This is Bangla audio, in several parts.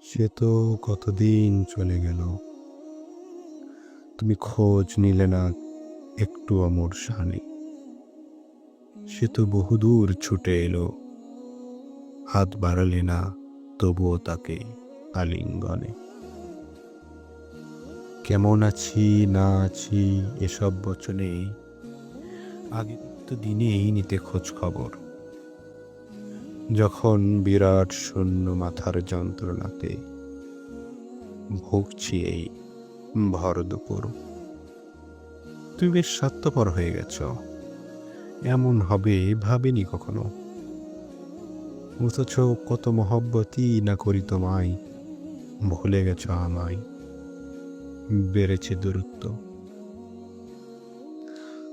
সে তো কতদিন চলে গেল, তুমি খোঁজ নিলে না একটু মোর শানে। সে তো বহুদূর ছুটে এলো, হাত বাড়ালে না তবুও তাকে আলিঙ্গনে। কেমন আছি না আছি এসব বচনে আগে তো দিনেই নিতে খোঁজ খবর। যখন বিরাট শূন্য মাথার যন্ত্রণাতে ভুগছি এই ভর দুপুর। তুমি বেশ স্বার্থপর হয়ে গেছ, এমন হবে ভাবিনি কখনো। অথচ কত মহব্বতই না করি তোমায়, ভুলে গেছ আমায়, বেড়েছে দূরত্ব।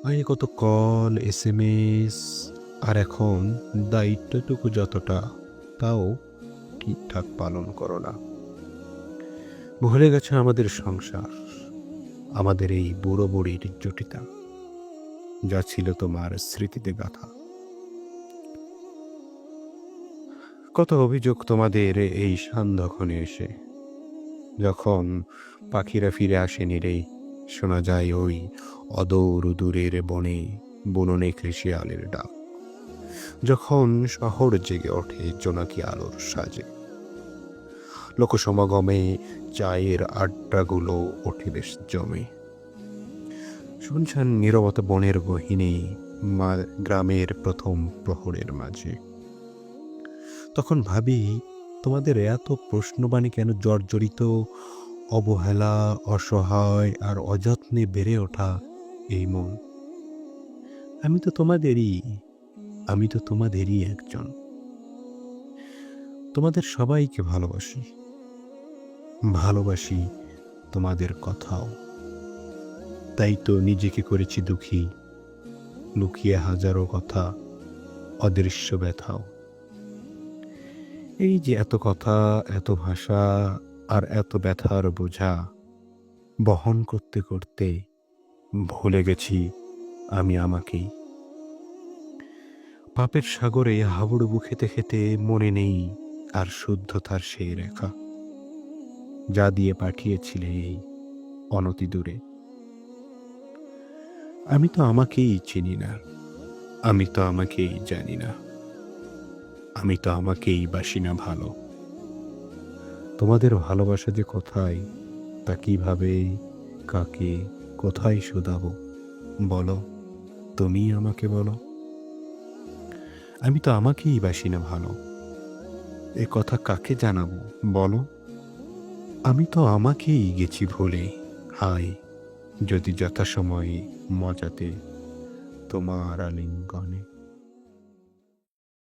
আগে কত কল SMS, আর এখন দায়িত্বটুকু যতটা তাও ঠিকঠাক পালন করো না। ভুলে গেছ আমাদের সংসার, আমাদের এই বুড়ো বুড়ির জটিতা, যা ছিল তোমার স্মৃতিতে গাথা। কত অভিযোগ তোমাদের এই সান্ধ্যক্ষণে এসে, যখন পাখিরা ফিরে আসেনি রে, শোনা যায় ওই অদূর দূরের বনে বুননে কৃষিয়ালের ডাক। যখন শহর জেগে ওঠে জোনাকি আলোর সাজে, লোকসমাগমে চায়ের আড্ডাগুলো ওঠে বেশ জমে। শুনছেন নীরবতা বনের গহীনে গ্রামের প্রথম প্রহরের মাঝে। তখন ভাবি, তোমাদের এত প্রশ্নবাণী কেন জর্জরিত, অবহেলা, অসহায় আর অযত্নে বেড়ে ওঠা এই মন। আমি তো তোমাদেরই একজন। তোমাদের সবাইকে ভালোবাসি তোমাদের কথাও। তাই তো নিজেকে করেছি দুঃখী, লুকিয়ে হাজারো কথা, অদৃশ্য ব্যথাও। এই যে এত কথা, এত ভাষা আর এত ব্যথার বোঝা বহন করতে করতে ভুলে গেছি আমি আমাকেই। পাপের সাগরে হাবুডুবু খেতে খেতে মনে নেই আর শুদ্ধতার সেই রেখা, যা দিয়ে পাঠিয়েছিলে এই অনতি দূরে। আমি তো আমাকেই চিনি না, আমি তো আমাকেই জানি না, আমি তো আমাকেই বাসি না ভালো। তোমাদের ভালোবাসা যে কোথায়, তা কিভাবে, কাকে, কোথায় শোধাবো বলো, তুমি আমাকে বলো। আমি তো আমাকেই বাসি না ভালো, এ কথা কাকে জানাবো বলো। আমি তো আমাকেই গেছি ভুলে, হায় যদি যথাসময়ে মজাতে তোমার আলিঙ্গনে।